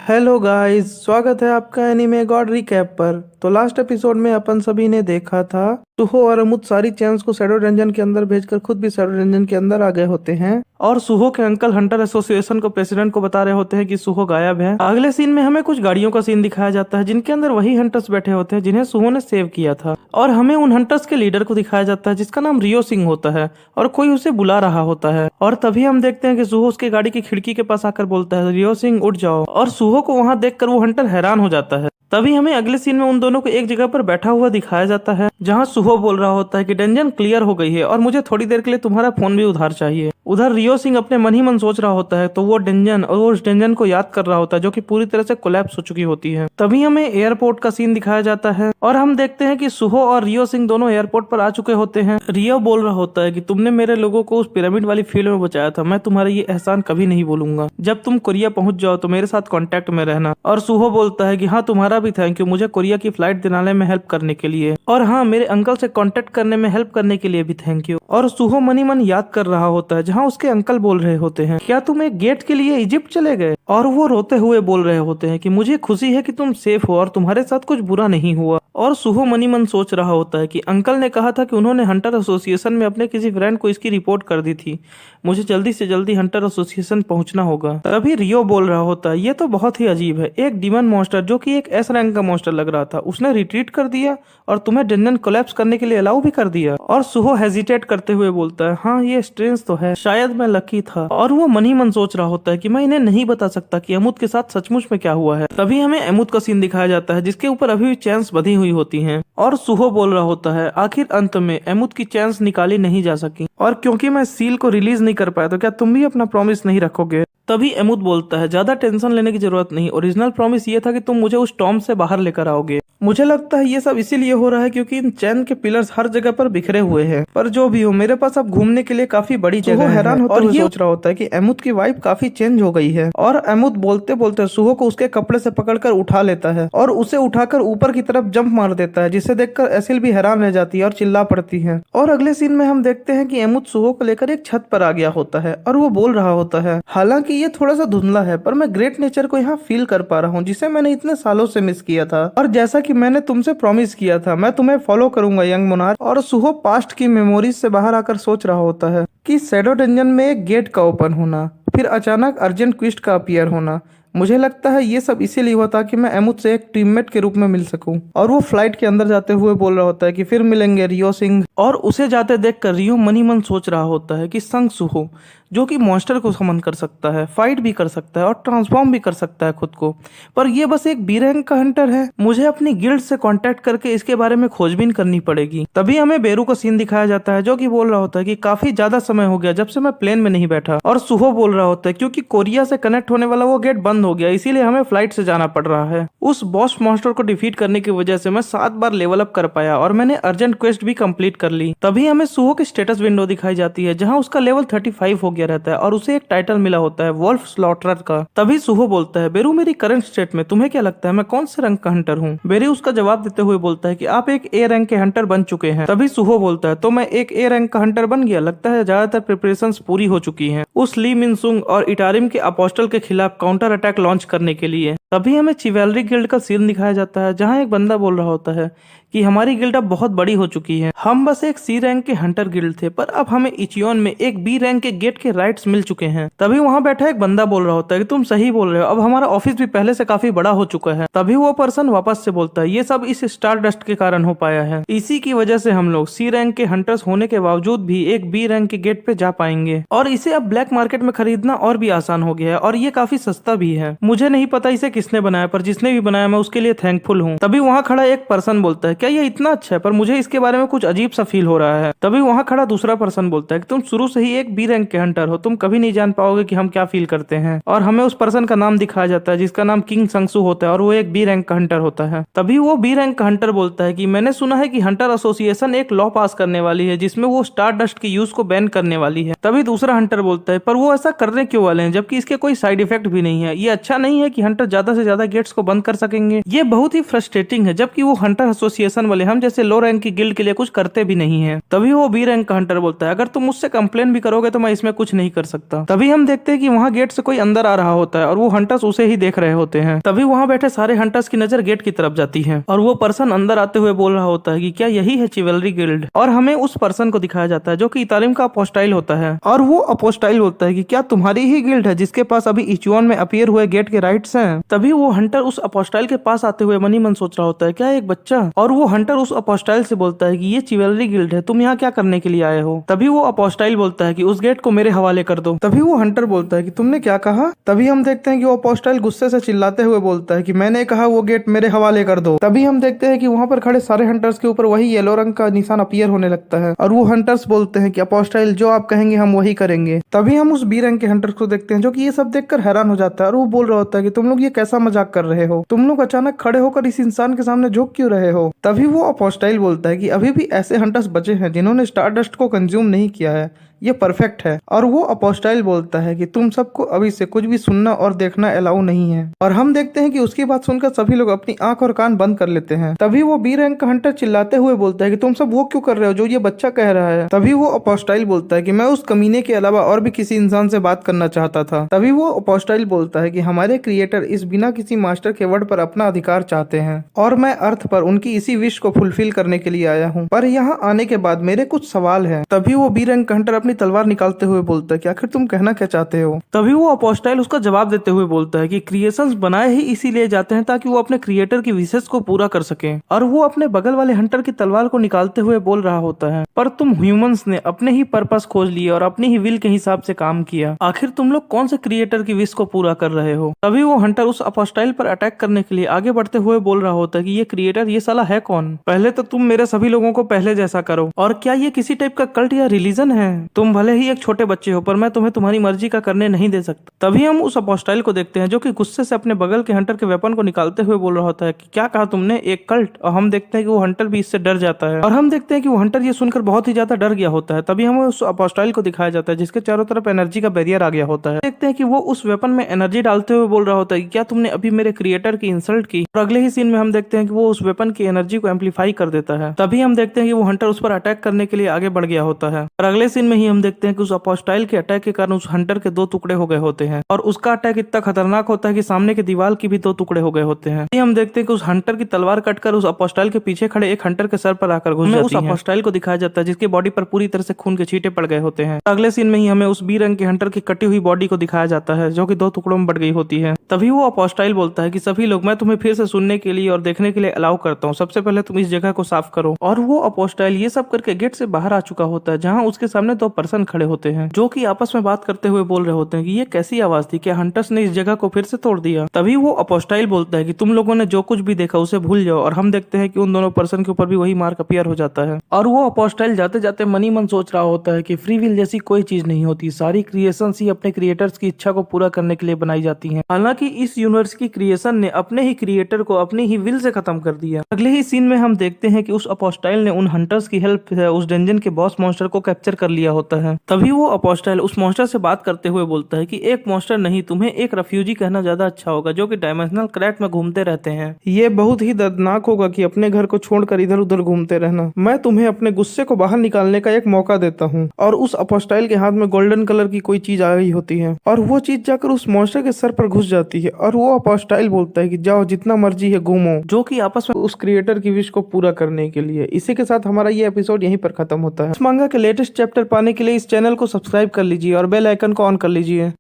Hello guys, स्वागत है आपका एनीमे गॉड रिकैप पर। तो लास्ट एपिसोड में अपन सभी ने देखा था सुहो और अमुत सारी चैंस को शैडो डंजन के अंदर भेजकर खुद भी शैडो डंजन के अंदर आ गए होते हैं और सुहो के अंकल हंटर एसोसिएशन को प्रेसिडेंट को बता रहे होते हैं कि सुहो गायब है। अगले सीन में हमें कुछ गाड़ियों का सीन दिखाया जाता है जिनके अंदर वही हंटर्स बैठे होते हैं जिन्हें सुहो ने सेव किया था और हमें उन हंटर्स के लीडर को दिखाया जाता है जिसका नाम रियो सिंह होता है और कोई उसे बुला रहा होता है। और तभी हम देखते हैं कि सुहो उसके गाड़ी की खिड़की के पास आकर बोलता है, रियो सिंह उठ जाओ। और सुहो को वहां देखकर वो हंटर हैरान हो जाता है। तभी हमें अगले सीन में उन दोनों को एक जगह पर बैठा हुआ दिखाया जाता है जहां सुहो बोल रहा होता है कि डंजन क्लियर हो गई है और मुझे थोड़ी देर के लिए तुम्हारा फोन भी उधार चाहिए। उधर रियो सिंह अपने मन ही मन सोच रहा होता है तो वो डंजन और उस डंजन को याद कर रहा होता है जो कि पूरी तरह से कोलैप्स हो चुकी होती है। तभी हमें एयरपोर्ट का सीन दिखाया जाता है और हम देखते हैं कि सुहो और रियो सिंह दोनों एयरपोर्ट पर आ चुके होते हैं। रियो बोल रहा होता है कि तुमने मेरे लोगों को उस पिरामिड वाली फील्ड में बचाया था, मैं तुम्हारा ये एहसान कभी नहीं भूलूंगा। जब तुम कोरिया पहुंच जाओ तो मेरे साथ कांटेक्ट में रहना। और सुहो बोलता है कि हाँ, तुम्हारा भी थैंक यू मुझे कोरिया की फ्लाइट दिलाने में हेल्प करने के लिए, और हाँ, मेरे अंकल से कांटेक्ट करने में हेल्प करने के लिए भी थैंक यू। और सुहो मनी मन याद कर रहा होता है जहाँ उसके अंकल बोल रहे होते हैं, क्या तुम एक गेट के लिए इजिप्ट चले गए? और वो रोते हुए बोल रहे होते हैं कि मुझे खुशी है कि तुम सेफ हो और तुम्हारे साथ कुछ बुरा नहीं हुआ। और सुहो मनी मन सोच रहा होता है कि अंकल ने कहा था कि उन्होंने हंटर एसोसिएशन में अपने किसी फ्रेंड को इसकी रिपोर्ट कर दी थी, मुझे जल्दी से जल्दी हंटर एसोसिएशन पहुंचना होगा। तभी रियो बोल रहा होता है, ये तो बहुत ही अजीब है, एक डीमन मॉन्स्टर जो कि एक एस रैंक का मॉन्स्टर लग रहा था उसने रिट्रीट कर दिया और तुम्हें डंजन कोलैप्स करने के लिए अलाउ भी कर दिया। और सुहो हेजिटेट करते हुए बोलता है, हाँ ये स्ट्रेंज तो है, शायद मैं लकी था। और वो मन ही मन सोच रहा होता है कि मैं इन्हें नहीं बता सकता कि अमुत के साथ सचमुच में क्या हुआ है। तभी हमें अमुत का सीन दिखाया जाता है जिसके ऊपर अभी भी चैन्स बंधी हुई होती हैं और सुहो बोल रहा होता है, आखिर अंत में अमुत की चैन्स निकाली नहीं जा सकी और क्योंकि मैं सील को रिलीज नहीं कर पाया तो क्या तुम भी अपना प्रॉमिस नहीं रखोगे? तभी अमुत बोलता है, ज्यादा टेंशन लेने की जरूरत नहीं, ओरिजिनल प्रॉमिस ये था कि तुम मुझे उस टॉम से बाहर लेकर आओगे। मुझे लगता है ये सब इसीलिए हो रहा है क्योंकि इन चैन के पिलर्स हर जगह पर बिखरे हुए हैं, पर जो भी हो मेरे पास अब घूमने के लिए काफी बड़ी जगह है। हैरान होता हुए सोच रहा होता है कि अमुत की वाइफ काफी चेंज हो गई है और अमुत बोलते बोलते सुहो को उसके कपड़े से पकड़कर उठा लेता है और उसे उठाकर ऊपर की तरफ जंप मार देता है, जिसे देखकर एसिल भी हैरान रह जाती है और चिल्ला पड़ती है। और अगले सीन में हम देखते हैं कि अमुत सुहो को लेकर एक छत पर आ गया होता है और वो बोल रहा होता है, हालांकि ये थोड़ा सा धुंधला है पर मैं ग्रेट नेचर को यहाँ फील कर पा रहा हूँ जिसे मैंने इतने सालों से मिस किया था, और जैसा कि मैंने तुमसे प्रॉमिस किया था मैं तुम्हें फॉलो करूंगा यंग मोनार्क। और सुहो पास्ट की मेमोरीज से बाहर आकर सोच रहा होता है कि शैडो डंजन में एक गेट का ओपन होना, फिर अचानक अर्जेंट क्विस्ट का अपीयर होना, मुझे लगता है ये सब इसीलिए हुआ था कि मैं अमुत से एक टीममेट के रूप में मिल सकूं। और वो फ्लाइट के अंदर जाते हुए बोल रहा होता है कि फिर मिलेंगे रियो सिंह। और उसे जाते देखकर रियो मनी मन सोच रहा होता है कि संग सुहो जो कि मॉन्स्टर को समन कर सकता है, फाइट भी कर सकता है और ट्रांसफॉर्म भी कर सकता है खुद को, पर ये बस एक बी रैंक का हंटर है, मुझे अपनी गिल्ड से कांटेक्ट करके इसके बारे में खोजबीन करनी पड़ेगी। तभी हमें बेरू का सीन दिखाया जाता है जो कि बोल रहा होता है कि काफी ज्यादा समय हो गया जब से मैं प्लेन में नहीं बैठा। और सुहो बोल रहा होता है क्योंकि कोरिया से कनेक्ट होने वाला वो गेट बंद हो गया इसीलिए हमें फ्लाइट से जाना पड़ रहा है। उस बॉस मॉन्स्टर को डिफीट करने की वजह से मैं 7 बार लेवल अप कर पाया और मैंने अर्जेंट क्वेस्ट भी कंप्लीट कर ली। तभी हमें सुहो की स्टेटस विंडो दिखाई जाती है जहाँ उसका लेवल 35 हो गया रहता है और उसे एक टाइटल मिला होता है वोल्फ स्लॉटरर का। तभी सुहो बोलता है, बेरू मेरी करंट स्टेट में तुम्हें क्या लगता है मैं कौन से रैंक का हंटर हूँ? बेरू उसका जवाब देते हुए बोलता है कि आप एक ए रैंक के हंटर बन चुके हैं। तभी सुहो बोलता है, तो मैं एक ए रैंक का हंटर बन गया, लगता है ज्यादातर प्रिपरेशंस पूरी हो चुकी हैं उस ली मिन सुंग और इटारिम के अपोस्टल के खिलाफ काउंटर अटैक लॉन्च करने के लिए। तभी हमें चिवेलरी गिल्ड का सीन दिखाया जाता है जहाँ एक बंदा बोल रहा होता है कि हमारी गिल्ड अब बहुत बड़ी हो चुकी है, हम बस एक सी रैंक के हंटर गिल्ड थे पर अब हमें इचियोन में एक बी रैंक के गेट के राइट्स मिल चुके हैं। तभी वहाँ बैठा एक बंदा बोल रहा होता है कि तुम सही बोल रहे हो, अब हमारा ऑफिस भी पहले से काफी बड़ा हो चुका है। तभी वो पर्सन वापस से बोलता है, ये सब इस स्टार डस्ट के कारण हो पाया है, इसी की वजह से हम लोग सी रैंक के हंटर्स होने के बावजूद भी एक बी रैंक के गेट पे जा पाएंगे और इसे अब ब्लैक मार्केट में खरीदना और भी आसान हो गया है और ये काफी सस्ता भी है। मुझे नहीं पता इसे किसने बनाया पर जिसने भी बनाया मैं उसके लिए थैंकफुल हूँ। तभी वहाँ खड़ा एक पर्सन बोलता है, क्या ये इतना अच्छा है पर मुझे इसके बारे में कुछ अजीब सा फील हो रहा है। तभी वहाँ खड़ा दूसरा पर्सन बोलता है कि तुम शुरू से ही एक बी रैंक के हंटर हो, तुम कभी नहीं जान पाओगे कि हम क्या फील करते हैं। और हमें उस पर्सन का नाम दिखाया जाता है जिसका नाम किंग संगसू होता है और वो एक बी रैंक का हंटर होता है। तभी वो बी रैंक का हंटर बोलता है कि मैंने सुना है कि हंटर एसोसिएशन एक लॉ पास करने वाली है जिसमें वो स्टार डस्ट के यूज को बैन करने वाली है। तभी दूसरा हंटर बोलता है, पर वो ऐसा करने क्यों वाले हैं जबकि इसके कोई साइड इफेक्ट भी नहीं है, ये अच्छा नहीं है कि हंटर ज्यादा से ज्यादा गेट्स को बंद कर सकेंगे, ये बहुत ही फ्रस्ट्रेटिंग है। जबकि वो हंटर एसोसिएशन पोजीशन वाले हम जैसे लो रैंक की गिल्ड के लिए कुछ करते भी नहीं है। तभी वो बी रैंक का हंटर बोलता है, अगर तुम मुझसे कंप्लेन भी करोगे तो मैं इसमें कुछ नहीं कर सकता। तभी हम देखते हैं कि वहाँ गेट से कोई अंदर आ रहा होता है और वो हंटर्स उसे ही देख रहे होते हैं। तभी वहाँ बैठे सारे हंटर्स की नजर गेट की तरफ जाती है और वो पर्सन अंदर आते हुए बोल रहा होता है कि क्या यही है चिवेलरी गिल्ड, और हमें उस पर्सन को दिखाया जाता है जो कि इतालिम का अपोस्टाइल होता है। और वो अपोस्टाइल बोलता है कि क्या तुम्हारी ही गिल्ड है जिसके पास अभी इचुआन में अपीयर हुए गेट के राइट्स हैं। तभी वो हंटर उस अपोस्टाइल के पास आते हुए मनी मन सोच रहा होता है क्या एक बच्चा, और वो हंटर उस अपोस्टाइल से बोलता है कि ये चिवेलरी गिल्ड है, तुम यहाँ क्या करने के लिए आए हो। तभी वो अपोस्टाइल बोलता है कि उस गेट को मेरे हवाले कर दो। तभी वो हंटर बोलता है कि तुमने क्या कहा। तभी हम देखते हैं कि वो अपोस्टाइल गुस्से से चिल्लाते हुए बोलता है कि मैंने कहा वो गेट मेरे हवाले कर दो। तभी हम देखते हैं कि वहाँ पर खड़े सारे हंटर्स के ऊपर वही येलो रंग का निशान अपीयर होने लगता है और वो हंटर्स बोलते हैं कि अपोस्टाइल जो आप कहेंगे हम वही करेंगे। तभी हम उस बी रैंक के हंटर्स को देखते हैं जो कि ये सब देखकर हैरान हो जाता है और वो बोल रहा होता है कि तुम लोग ये कैसा मजाक कर रहे हो, तुम लोग अचानक खड़े होकर इस इंसान के सामने झुक क्यों रहे हो। तभी वो अपोस्टाइल बोलता है कि अभी भी ऐसे हंटर्स बचे हैं जिन्होंने स्टारडस्ट को कंज्यूम नहीं किया है, ये परफेक्ट है। और वो अपोस्टाइल बोलता है कि तुम सबको अभी से कुछ भी सुनना और देखना अलाउ नहीं है। और हम देखते हैं कि उसकी बात सुनकर सभी लोग अपनी आंख और कान बंद कर लेते हैं। तभी वो बी रैंक का हंटर चिल्लाते हुए बोलता है कि तुम सब वो क्यों कर रहे हो जो ये बच्चा कह रहा है। तभी वो अपोस्टाइल बोलता है कि मैं उस कमीने के अलावा और भी किसी इंसान से बात करना चाहता था। तभी वो अपोस्टाइल बोलता है कि हमारे क्रिएटर इस बिना किसी मास्टर के वर्ड पर अपना अधिकार चाहते हैं और मैं अर्थ पर उनकी इसी विश को फुलफिल करने के लिए आया हूँ, पर यहाँ आने के बाद मेरे कुछ सवाल है। तभी वो बी रैंक का हंटर अपनी तलवार निकालते हुए बोलता है कि आखिर तुम कहना क्या चाहते हो। तभी वो अपोस्टाइल उसका जवाब देते हुए बोलता है कि क्रिएशंस बनाए ही इसीलिए जाते हैं ताकि वो अपने क्रिएटर की विशेष को पूरा कर सके। और वो अपने बगल वाले हंटर की तलवार को निकालते हुए बोल रहा होता है, पर तुम ह्यूमंस ने अपने ही पर्पस खोज लिए और अपनी ही विल के हिसाब से काम किया, आखिर तुम लोग कौन से क्रिएटर की विश को पूरा कर रहे हो। तभी वो हंटर उस अपोस्टाइल पर अटैक करने के लिए आगे बढ़ते हुए बोल रहा होता है कि ये क्रिएटर ये साला है कौन, पहले तो तुम मेरे सभी लोगों को पहले जैसा करो, और क्या ये किसी टाइप का कल्ट या रिलीजन है। तुम भले ही एक छोटे बच्चे हो पर मैं तुम्हें तुम्हारी मर्जी का करने नहीं दे सकता। तभी हम उस अपोस्टाइल को देखते हैं जो कि गुस्से से अपने बगल के हंटर के वेपन को निकालते हुए बोल रहा होता है कि क्या कहा तुमने, एक कल्ट। और हम देखते हैं कि वो हंटर भी इससे डर जाता है और हम देखते हैं कि वो हंटर ये सुनकर बहुत ही ज्यादा डर गया होता है। तभी हमें उस अपोस्टाइल को दिखाया जाता है जिसके चारों तरफ एनर्जी का बैरियर आ गया होता है। देखते हैं कि वो उस वेपन में एनर्जी डालते हुए बोल रहा होता है कि क्या तुमने अभी मेरे क्रिएटर की इंसल्ट की। और अगले ही सीन में हम देखते हैं कि वो उस वेपन की एनर्जी को एम्पलीफाई कर देता है। तभी हम देखते हैं कि वो हंटर उस पर अटैक करने के लिए आगे बढ़ गया होता है और अगले सीन में ही हम देखते हैं कि उस अपोस्टाइल के अटैक के कारण उस हंटर के 2 टुकड़े हो गए होते हैं और उसका अटैक इतना खतरनाक होता है कि सामने की दीवार की भी 2 टुकड़े हो गए होते हैं। हम देखते हैं कि उस हंटर की तलवार कटकर उस अपोस्टाइल के पीछे खड़े एक हंटर के सर पर आकर घुस जाती है। उस अपोस्टाइल को दिखाया जाता है जिसकी बॉडी पर पूरी तरह से खून के छींटे पड़ गए होते हैं। अगले सीन में ही हमें उस बी रंग के हंटर की कटी हुई बॉडी को दिखाया जाता है जो कि 2 टुकड़ों में बढ़ गई होती है। तभी वो अपोस्टाइल बोलता है कि सभी लोग, मैं तुम्हें फिर से सुनने के लिए और देखने के लिए अलाउ करता हूँ, सबसे पहले तुम इस जगह को साफ करो। और वो अपोस्टाइल ये सब करके गेट से बाहर आ चुका होता है जहाँ उसके सामने 2 पर्सन खड़े होते हैं जो कि आपस में बात करते हुए बोल रहे होते हैं कि ये कैसी आवाज थी, क्या हंटर्स ने इस जगह को फिर से तोड़ दिया। तभी वो अपोस्टाइल बोलता है कि तुम लोगों ने जो कुछ भी देखा उसे भूल जाओ। और हम देखते हैं कि उन दोनों पर्सन के ऊपर भी वही मार्क अपीयर हो जाता है। और वो अपोस्टाइल जाते जाते मनी मन सोच रहा होता है कि फ्री विल जैसी कोई चीज नहीं होती, सारी क्रिएशंस ही अपने क्रिएटर्स की इच्छा को पूरा करने के लिए बनाई जाती हैं। हालांकि इस यूनिवर्स की क्रिएशन ने अपने ही क्रिएटर को अपनी ही विल से खत्म कर दिया। अगले ही सीन में हम देखते हैं कि उस अपोस्टाइल ने उन हंटर्स की हेल्प से उस डंजन के बॉस मॉन्स्टर को कैप्चर कर लिया होता है। तभी वो अपोस्टाइल उस मॉन्स्टर से बात करते हुए बोलता है कि एक मॉन्स्टर नहीं, तुम्हें एक रेफ्यूजी कहना ज्यादा अच्छा होगा जो कि डायमेंशनल क्रैक में घूमते रहते हैं। ये बहुत ही दर्दनाक होगा कि अपने घर को छोड़कर इधर उधर घूमते रहना। मैं तुम्हें अपने गुस्से को बाहर निकालने का एक मौका देता हूँ। और उस अपोस्टाइल के हाथ में गोल्डन कलर की कोई चीज आ गई होती है और वो चीज जाकर उस मॉन्स्टर के सर पर घुस जाती है और वो अपोस्टाइल बोलता है कि जाओ जितना मर्जी है घूमो, जो कि आपस में उस क्रिएटर की विश को पूरा करने के लिए। इसी के साथ हमारा ये एपिसोड यहीं पर खत्म होता है। इस मांगा के लेटेस्ट चैप्टर पाने के लिए इस चैनल को सब्सक्राइब कर लीजिए और बेल आइकन को ऑन कर लीजिए।